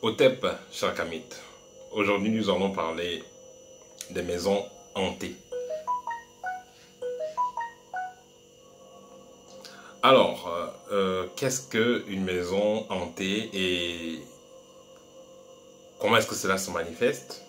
Hotep Chakamit. Aujourd'hui, nous allons parler des maisons hantées. Alors, qu'est-ce qu'une maison hantée et comment est-ce que cela se manifeste?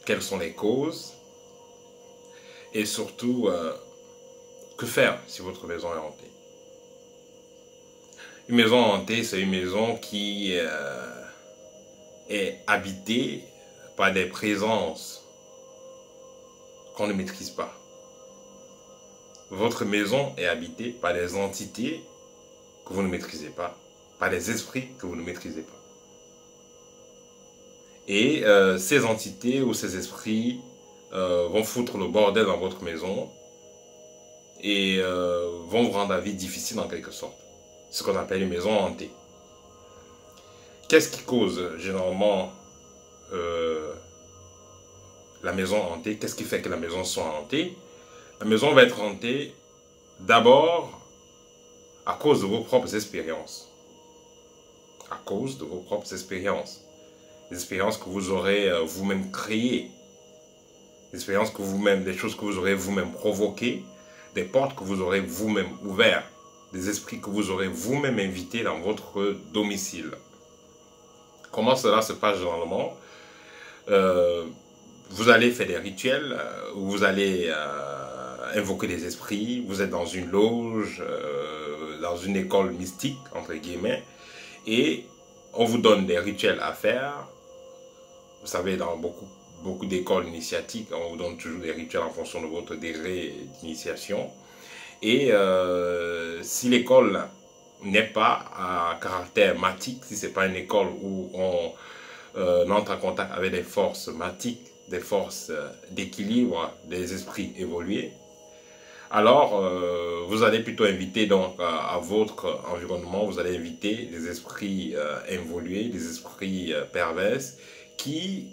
Quelles sont les causes? Et surtout, que faire si votre maison est hantée? Une maison hantée, c'est une maison qui est habitée par des présences qu'on ne maîtrise pas. Votre maison est habitée par des entités que vous ne maîtrisez pas, par des esprits que vous ne maîtrisez pas. Et ces entités ou ces esprits vont foutre le bordel dans votre maison et vont vous rendre la vie difficile en quelque sorte. Ce qu'on appelle une maison hantée. Qu'est-ce qui cause généralement la maison hantée? Qu'est-ce qui fait que la maison soit hantée? La maison va être hantée d'abord à cause de vos propres expériences. À cause de vos propres expériences. Des expériences que vous aurez vous-même créées. Des expériences que vous-même, des choses que vous aurez vous-même provoquées. Des portes que vous aurez vous-même ouvertes. Des esprits que vous aurez vous-même invités dans votre domicile. Comment cela se passe généralement? Vous allez faire des rituels, vous allez invoquer des esprits, vous êtes dans une loge, dans une école mystique, entre guillemets, et on vous donne des rituels à faire. Vous savez, dans beaucoup d'écoles initiatiques, on vous donne toujours des rituels en fonction de votre degré d'initiation. Et si l'école n'est pas à caractère mathique, si ce n'est pas une école où on entre en contact avec des forces mathiques, des forces d'équilibre, des esprits évolués, alors vous allez plutôt inviter donc à votre environnement, vous allez inviter des esprits involués, des esprits pervers qui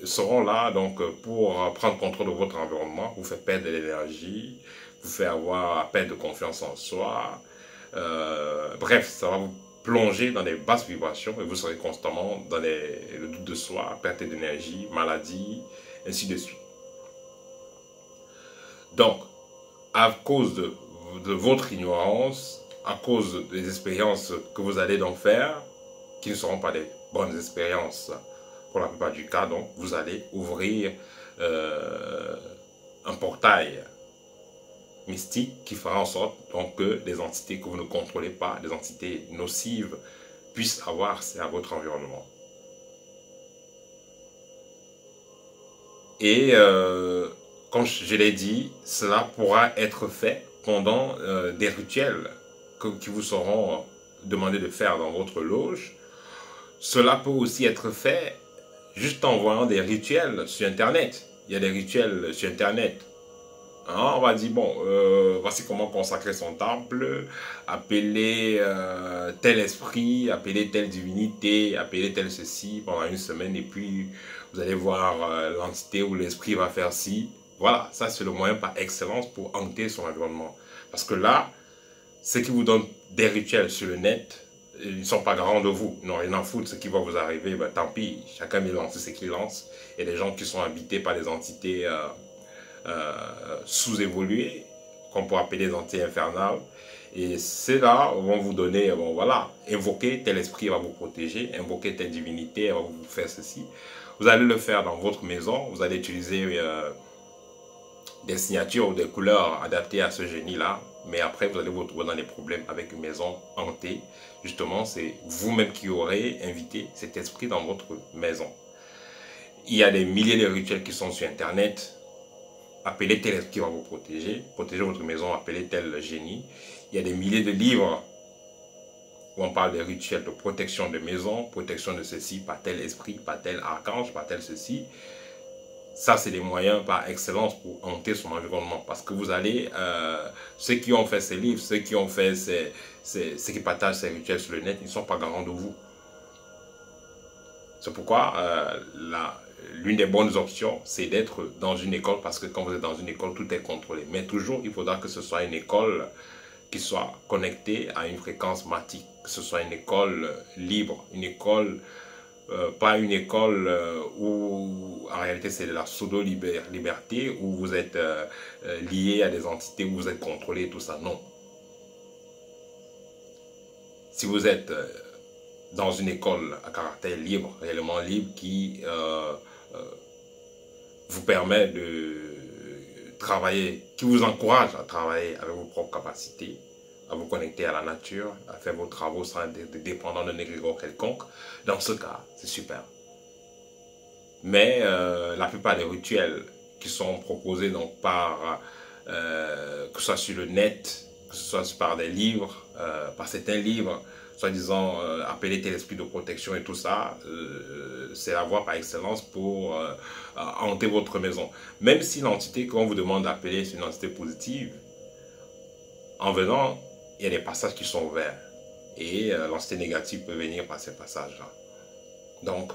seront là donc pour prendre contrôle de votre environnement, vous faire perdre de l'énergie, vous faire avoir perte de confiance en soi. Bref, ça va vous plonger dans des basses vibrations et vous serez constamment dans le doute de soi, perte d'énergie, maladie, ainsi de suite. Donc, à cause de votre ignorance, à cause des expériences que vous allez donc faire, qui ne seront pas des bonnes expériences pour la plupart du cas, donc vous allez ouvrir un portail mystique qui fera en sorte donc, que des entités que vous ne contrôlez pas, des entités nocives, puissent avoir accès à votre environnement. Et comme je l'ai dit, cela pourra être fait pendant des rituels qui vous seront demandés de faire dans votre loge. Cela peut aussi être fait juste en voyant des rituels sur Internet. Il y a des rituels sur Internet. Hein, on va dire, bon, voici comment consacrer son temple, appeler tel esprit, appeler telle divinité, appeler tel ceci pendant une semaine et puis vous allez voir l'entité ou l'esprit va faire ci. Voilà, ça c'est le moyen par excellence pour hanter son environnement. Parce que là, ceux qui vous donnent des rituels sur le net, ils ne sont pas garants de vous. Ils n'ont rien à foutre, ce qui va vous arriver, ben, tant pis, chacun va lancer ce qu'il lance. Il y a des gens qui sont habités par des entités sous-évoluées, qu'on peut appeler des entités infernales. Et c'est là où vont vous donner, bon voilà, invoquer tel esprit va vous protéger, invoquer telle divinité elle va vous faire ceci. Vous allez le faire dans votre maison, vous allez utiliser des signatures ou des couleurs adaptées à ce génie-là. Mais après, vous allez vous retrouver dans des problèmes avec une maison hantée. Justement, c'est vous-même qui aurez invité cet esprit dans votre maison. Il y a des milliers de rituels qui sont sur Internet. Appelez tel esprit qui va vous protéger. Protéger votre maison, appelez tel génie. Il y a des milliers de livres où on parle des rituels de protection de maison, protection de ceci, par tel esprit, par tel archange, par tel ceci. Ça, c'est des moyens par excellence pour hanter son environnement. Parce que vous allez, ceux qui ont fait ces livres, ceux qui ont fait ceux qui partagent ces rituels sur le net, ils ne sont pas garants de vous. C'est pourquoi l'une des bonnes options, c'est d'être dans une école. Parce que quand vous êtes dans une école, tout est contrôlé. Mais toujours, il faudra que ce soit une école qui soit connectée à une fréquence mathique. Que ce soit une école libre, une école pas une école où en réalité c'est de la pseudo-liberté, où vous êtes lié à des entités, où vous êtes contrôlé, tout ça. Non. Si vous êtes dans une école à caractère libre, réellement libre, qui vous permet de travailler, qui vous encourage à travailler avec vos propres capacités, à vous connecter à la nature, à faire vos travaux sans être dépendant d'un égrégore quelconque, dans ce cas, c'est super. Mais la plupart des rituels qui sont proposés donc par, que ce soit sur le net, que ce soit par des livres, par certains livres, soi-disant appeler tel esprit de protection et tout ça, c'est la voie par excellence pour hanter votre maison. Même si l'entité qu'on vous demande d'appeler c'est une entité positive, en venant, il y a des passages qui sont ouverts. Et l'entité négative peut venir par ces passages-là. Donc,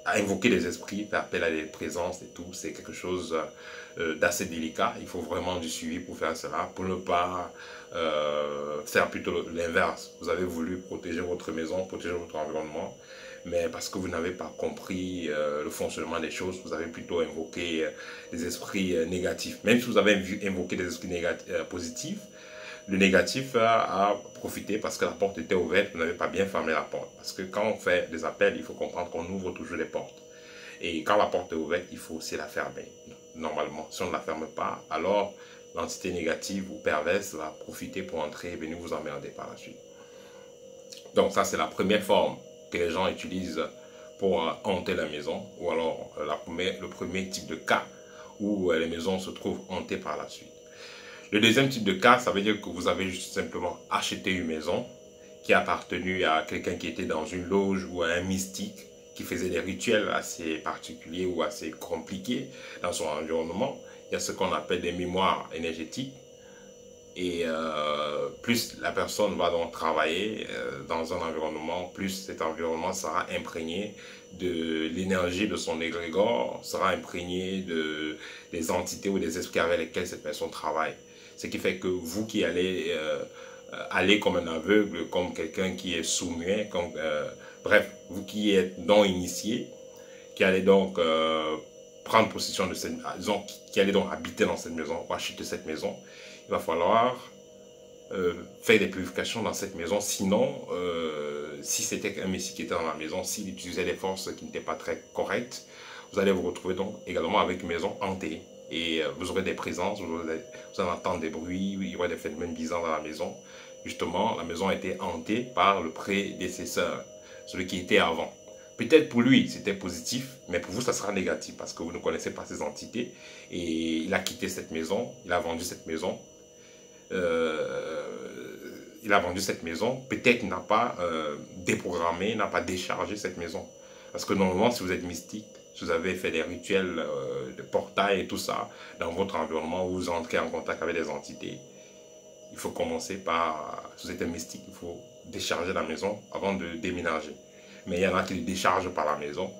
à invoquer les esprits, faire appel à des présences et tout, c'est quelque chose d'assez délicat. Il faut vraiment du suivi pour faire cela, pour ne pas faire plutôt l'inverse. Vous avez voulu protéger votre maison, protéger votre environnement, mais parce que vous n'avez pas compris le fonctionnement des choses, vous avez plutôt invoqué des esprits négatifs. Même si vous avez invoqué des esprits positifs, le négatif a profité parce que la porte était ouverte, vous n'avez pas bien fermé la porte. Parce que quand on fait des appels, il faut comprendre qu'on ouvre toujours les portes. Et quand la porte est ouverte, il faut aussi la fermer. Normalement, si on ne la ferme pas, alors l'entité négative ou perverse va profiter pour entrer et venir vous emmerder par la suite. Donc ça, c'est la première forme que les gens utilisent pour hanter la maison, ou alors le premier type de cas où les maisons se trouvent hantées par la suite. Le deuxième type de cas, ça veut dire que vous avez juste simplement acheté une maison qui a appartenu à quelqu'un qui était dans une loge ou à un mystique qui faisait des rituels assez particuliers ou assez compliqués dans son environnement. Il y a ce qu'on appelle des mémoires énergétiques. Et plus la personne va donc travailler dans un environnement, plus cet environnement sera imprégné de l'énergie de son égrégore, sera imprégné des entités ou des esprits avec lesquels cette personne travaille. Ce qui fait que vous qui allez aller comme un aveugle, comme quelqu'un qui est sourd-muet, bref, vous qui êtes non initié, qui allez donc prendre possession de cette maison, qui allez donc habiter dans cette maison, ou acheter cette maison, il va falloir faire des purifications dans cette maison. Sinon, si c'était un messie qui était dans la maison, s'il utilisait des forces qui n'étaient pas très correctes, vous allez vous retrouver donc également avec une maison hantée. Et vous aurez des présences, vous allez entendre des bruits, il y aura des phénomènes bizarres dans la maison. Justement, la maison a été hantée par le prédécesseur, celui qui était avant. Peut-être pour lui, c'était positif, mais pour vous, ça sera négatif parce que vous ne connaissez pas ces entités. Et il a quitté cette maison, il a vendu cette maison. Peut-être qu'il n'a pas déprogrammé, n'a pas déchargé cette maison. Parce que normalement, si vous êtes mystique, si vous avez fait des rituels de portail et tout ça, dans votre environnement où vous entrez en contact avec des entités, il faut commencer par, si vous êtes un mystique, il faut décharger la maison avant de déménager. Mais il y en a qui le déchargent par la maison.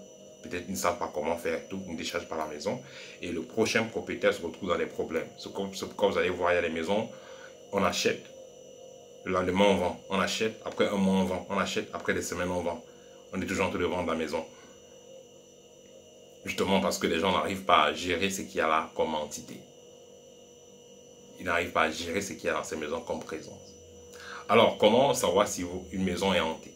Peut-être qu'ils ne savent pas comment faire tout, ils déchargent par la maison. Et le prochain propriétaire se retrouve dans des problèmes. C'est comme vous allez voir, il y a des maisons, on achète, le lendemain on vend, on achète, après un mois on vend, on achète, après des semaines on vend. On est toujours en train de vendre la maison. Justement parce que les gens n'arrivent pas à gérer ce qu'il y a là comme entité. Ils n'arrivent pas à gérer ce qu'il y a dans ces maisons comme présence. Alors, comment savoir si une maison est hantée?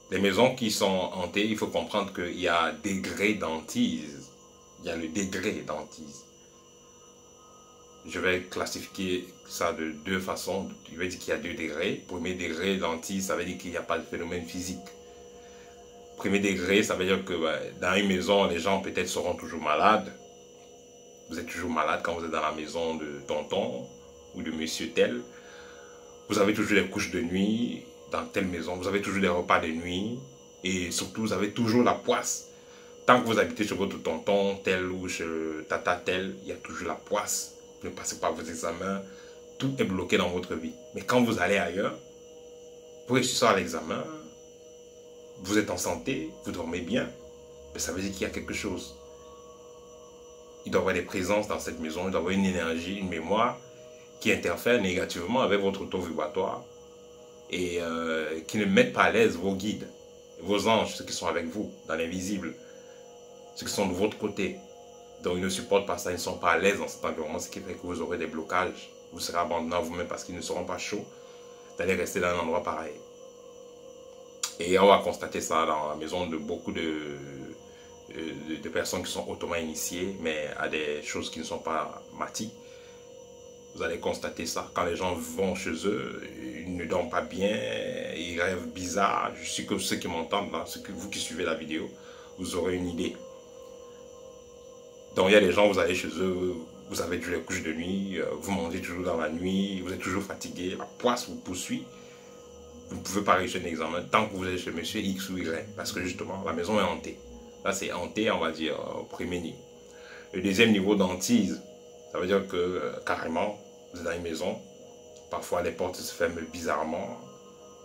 Les maisons qui sont hantées, il faut comprendre qu'il y a degré d'hantise. Il y a le degré d'hantise. Je vais classifier ça de deux façons. Je vais dire qu'il y a deux degrés. Premier degré d'hantise, ça veut dire qu'il n'y a pas de phénomène physique. Premier degré, ça veut dire que dans une maison, les gens peut-être seront toujours malades. Vous êtes toujours malade quand vous êtes dans la maison de tonton ou de monsieur tel. Vous avez toujours des couches de nuit dans telle maison. Vous avez toujours des repas de nuit. Et surtout, vous avez toujours la poisse. Tant que vous habitez chez votre tonton tel ou chez tata tel, il y a toujours la poisse. Vous ne passez pas vos examens. Tout est bloqué dans votre vie. Mais quand vous allez ailleurs, vous réussissez à l'examen, vous êtes en santé, vous dormez bien. Mais ça veut dire qu'il y a quelque chose. Il doit y avoir des présences dans cette maison, il doit y avoir une énergie, une mémoire qui interfère négativement avec votre taux vibratoire et qui ne mettent pas à l'aise vos guides, vos anges, ceux qui sont avec vous, dans l'invisible, ceux qui sont de votre côté. Donc ils ne supportent pas ça, ils ne sont pas à l'aise dans cet environnement, ce qui fait que vous aurez des blocages. Vous serez abandonné à vous-même parce qu'ils ne seront pas chauds d'aller rester dans un endroit pareil. Et on va constater ça dans la maison de beaucoup de personnes qui sont hautement initiées, mais à des choses qui ne sont pas matiques. Vous allez constater ça. Quand les gens vont chez eux, ils ne dorment pas bien, ils rêvent bizarre. Je suis que ceux qui m'entendent, là, vous qui suivez la vidéo, vous aurez une idée. Donc il y a des gens, vous allez chez eux, vous avez dû les couches de nuit, vous mangez toujours dans la nuit, vous êtes toujours fatigué, la poisse vous poursuit. Vous ne pouvez pas réussir un examen tant que vous êtes chez monsieur X ou Y, parce que justement, la maison est hantée. Là, c'est hanté, on va dire, au premier niveau. Le deuxième niveau d'hantise, ça veut dire que carrément, vous êtes dans une maison, parfois les portes se ferment bizarrement,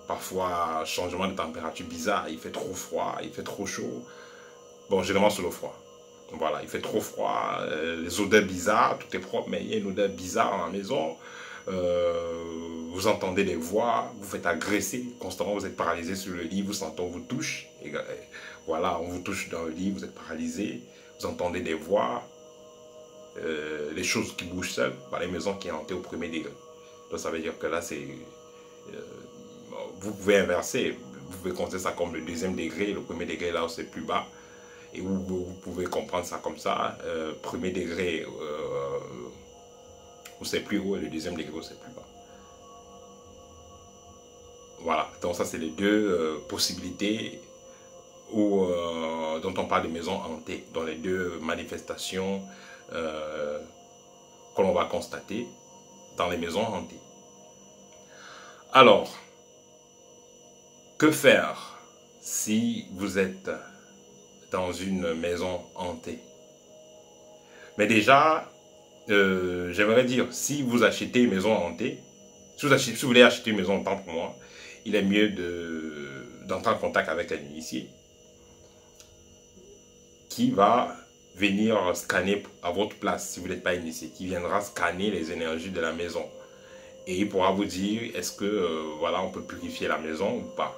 parfois changement de température bizarre, il fait trop froid, il fait trop chaud. Bon, généralement c'est le froid. Voilà, il fait trop froid, les odeurs bizarres, tout est propre, mais il y a une odeur bizarre dans la maison. Vous entendez des voix, vous faites agresser, constamment vous êtes paralysé sur le lit, vous sentez on vous touche, et voilà, on vous touche dans le lit, vous êtes paralysé, vous entendez des voix, les choses qui bougent seules, dans les maisons qui sont hantées au premier degré. Donc ça veut dire que là c'est, vous pouvez inverser, vous pouvez compter ça comme le deuxième degré, le premier degré là où c'est plus bas, et vous pouvez comprendre ça comme ça, premier degré où c'est plus haut et le deuxième degré où c'est plus bas. Voilà, donc ça c'est les deux possibilités dont on parle de maisons hantées, dans les deux manifestations que l'on va constater dans les maisons hantées. Alors, que faire si vous êtes dans une maison hantée? Mais déjà, j'aimerais dire, si vous achetez une maison hantée, si vous voulez acheter une maison hantée pour moi, il est mieux d'entrer en contact avec un initié qui va venir scanner à votre place, si vous n'êtes pas initié, qui viendra scanner les énergies de la maison. Et il pourra vous dire, est-ce que voilà, on peut purifier la maison ou pas.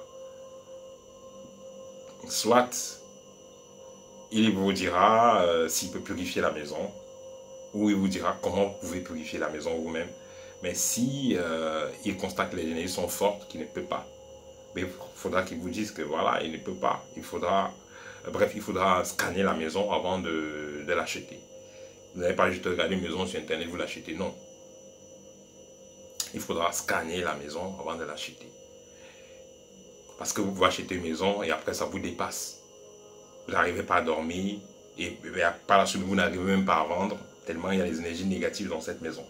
Soit, il vous dira s'il peut purifier la maison, ou il vous dira comment vous pouvez purifier la maison vous-même. Mais si il constate que les énergies sont fortes, qu'il ne peut pas, mais il faudra qu'il vous dise que voilà, il ne peut pas. Il faudra, bref, il faudra scanner la maison avant de l'acheter. Vous n'allez pas juste regarder une maison sur internet, vous l'achetez, non. Il faudra scanner la maison avant de l'acheter. Parce que vous pouvez acheter une maison et après ça vous dépasse. Vous n'arrivez pas à dormir et par la suite vous n'arrivez même pas à vendre tellement il y a des énergies négatives dans cette maison.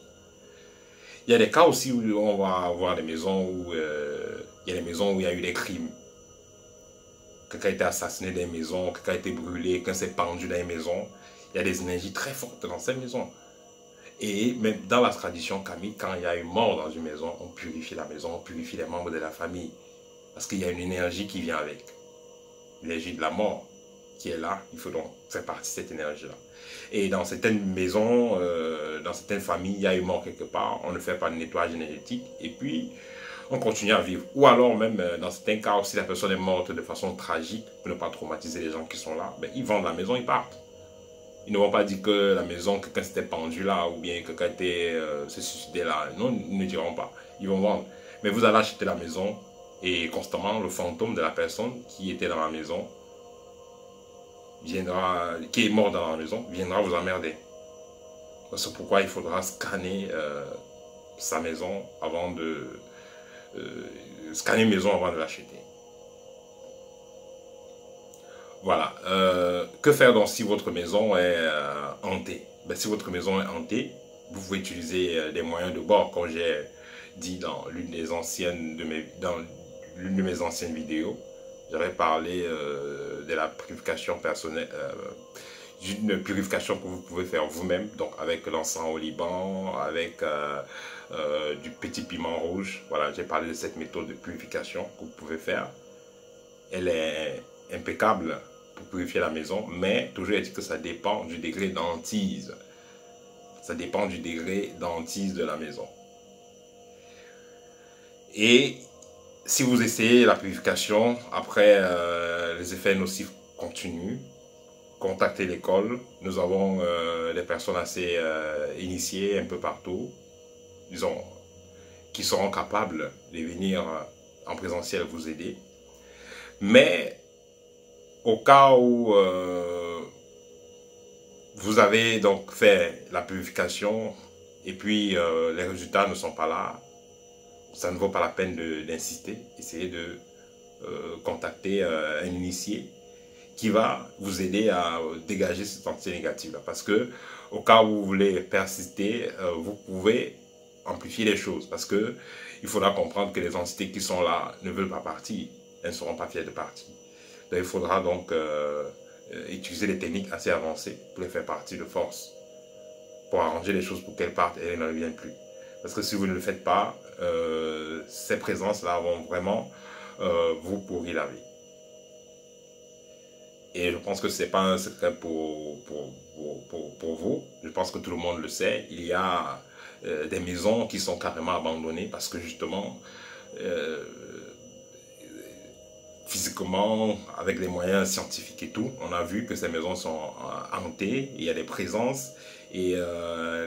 Il y a des cas aussi où on va avoir des maisons où il y a des maisons où il y a eu des crimes. Quelqu'un a été assassiné dans une maison, quelqu'un a été brûlé, quelqu'un s'est pendu dans une maison. Il y a des énergies très fortes dans cette maison. Et même dans la tradition kamique, quand il y a une mort dans une maison, on purifie la maison, on purifie les membres de la famille. Parce qu'il y a une énergie qui vient avec. L'énergie de la mort qui est là, il faut donc faire partie de cette énergie-là. Et dans certaines maisons, dans certaines familles, il y a une mort quelque part, on ne fait pas de nettoyage énergétique et puis on continue à vivre. Ou alors même, dans certains cas, si la personne est morte de façon tragique, pour ne pas traumatiser les gens qui sont là, ben, ils vendent la maison, ils partent. Ils ne vont pas dire que la maison, quelqu'un s'était pendu là, ou bien quelqu'un s'est suicidé là. Non, ils ne diront pas. Ils vont vendre. Mais vous allez acheter la maison et constamment, le fantôme de la personne qui était dans la maison, viendra, qui est mort dans la maison, viendra vous emmerder. C'est pourquoi il faudra scanner sa maison avant de... scanner une maison avant de l'acheter. Voilà. Que faire donc si votre maison est hantée? Ben, si votre maison est hantée, vous pouvez utiliser des moyens de bord, comme j'ai dit dans l'une des anciennes de mes anciennes vidéos. J'avais parlé de la purification personnelle, d'une purification que vous pouvez faire vous-même, donc avec l'encens au Liban, avec du petit piment rouge. Voilà, j'ai parlé de cette méthode de purification que vous pouvez faire. Elle est impeccable pour purifier la maison, mais toujours est-il que ça dépend du degré d'hantise. Ça dépend du degré d'hantise de la maison. Et si vous essayez la purification, après les effets nocifs continuent, contactez l'école. Nous avons des personnes assez initiées un peu partout, disons, qui seront capables de venir en présentiel vous aider. Mais au cas où vous avez donc fait la purification et puis les résultats ne sont pas là, ça ne vaut pas la peine d'insister. Essayez de contacter un initié qui va vous aider à dégager cette entité négative. Parce que au cas où vous voulez persister, vous pouvez amplifier les choses. Parce que il faudra comprendre que les entités qui sont là ne veulent pas partir. Elles ne seront pas fières de partir. Donc il faudra donc utiliser des techniques assez avancées pour les faire partir de force. Pour arranger les choses pour qu'elles partent et elles ne reviennent plus. Parce que si vous ne le faites pas, ces présences-là vont vraiment vous pourrir la vie. Et je pense que ce n'est pas un secret pour vous. Je pense que tout le monde le sait. Il y a des maisons qui sont carrément abandonnées parce que justement, physiquement, avec les moyens scientifiques et tout, on a vu que ces maisons sont hantées, il y a des présences et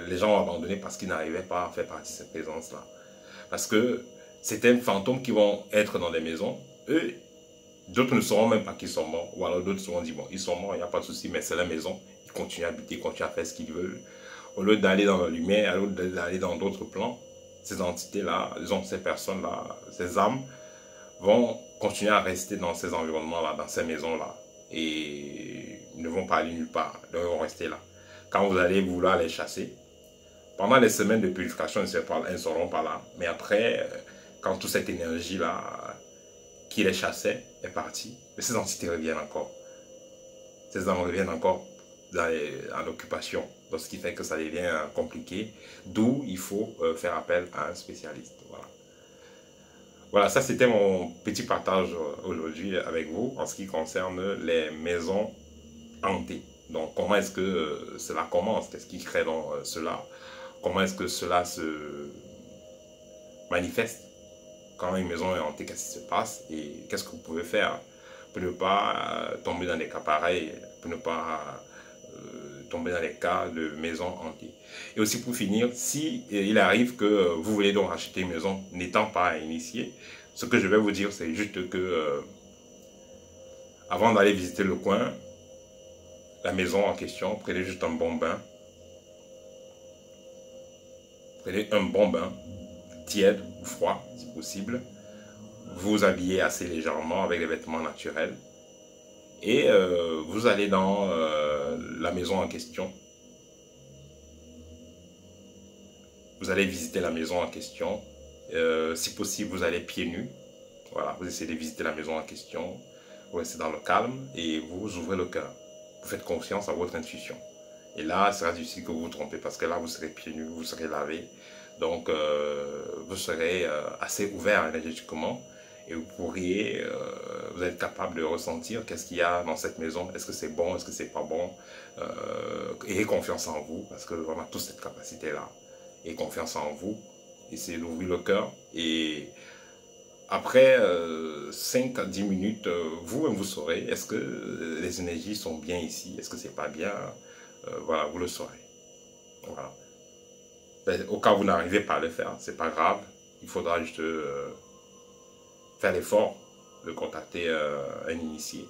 les gens ont abandonné parce qu'ils n'arrivaient pas à faire partie de ces présences-là. Parce que certains fantômes qui vont être dans les maisons, eux, d'autres ne sauront même pas qu'ils sont morts. Ou alors d'autres se seront dit, bon, ils sont morts, il n'y a pas de souci, mais c'est la maison. Ils continuent à habiter, ils continuent à faire ce qu'ils veulent. Au lieu d'aller dans la lumière, au lieu d'aller dans d'autres plans, ces entités-là, disons ces personnes-là, ces âmes, vont continuer à rester dans ces environnements-là, dans ces maisons-là. Et ne vont pas aller nulle part, ils vont rester là. Quand vous allez vouloir les chasser, pendant les semaines de purification, elles ne seront pas là. Mais après, quand toute cette énergie-là qui les chassait est partie, mais ces entités reviennent encore. Ces âmes reviennent encore en occupation. Donc, ce qui fait que ça devient compliqué. D'où il faut faire appel à un spécialiste. Voilà. Voilà, ça c'était mon petit partage aujourd'hui avec vous en ce qui concerne les maisons hantées. Donc, comment est-ce que cela commence? Qu'est-ce qui crée dans cela? Comment est-ce que cela se manifeste? Quand une maison est hantée, qu'est-ce qui se passe? Et qu'est-ce que vous pouvez faire pour ne pas tomber dans des cas pareils, pour ne pas tomber dans les cas de maisons hantées? Et aussi pour finir, si il arrive que vous voulez donc acheter une maison n'étant pas initié, ce que je vais vous dire, c'est juste que avant d'aller visiter le coin, la maison en question, prenez juste un bon bain. Prenez un bon bain, tiède ou froid, si possible. Vous habillez assez légèrement avec des vêtements naturels. Et vous allez dans la maison en question. Vous allez visiter la maison en question. Si possible, vous allez pieds nus. Voilà, vous essayez de visiter la maison en question. Vous restez dans le calme et vous ouvrez le cœur. Vous faites confiance à votre intuition. Et là, c'est sera difficile que vous vous trompez parce que là, vous serez pieds nus, vous serez lavé. Donc, vous serez assez ouvert énergétiquement et vous pourriez, vous êtes capable de ressentir qu'est-ce qu'il y a dans cette maison. Est-ce que c'est bon, est-ce que c'est pas bon? Ayez confiance en vous parce que vraiment, toute cette capacité-là. Ayez confiance en vous. Essayez d'ouvrir le cœur et après 5 à 10 minutes, vous-même vous saurez est-ce que les énergies sont bien ici, est-ce que c'est pas bien, voilà, vous le saurez. Voilà. Ben, au cas où vous n'arrivez pas à le faire, c'est pas grave, il faudra juste faire l'effort de contacter un initié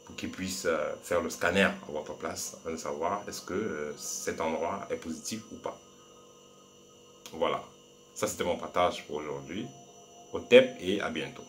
pour qu'il puisse faire le scanner à votre place afin de savoir est-ce que cet endroit est positif ou pas. Voilà, ça c'était mon partage pour aujourd'hui. Au TEP et à bientôt.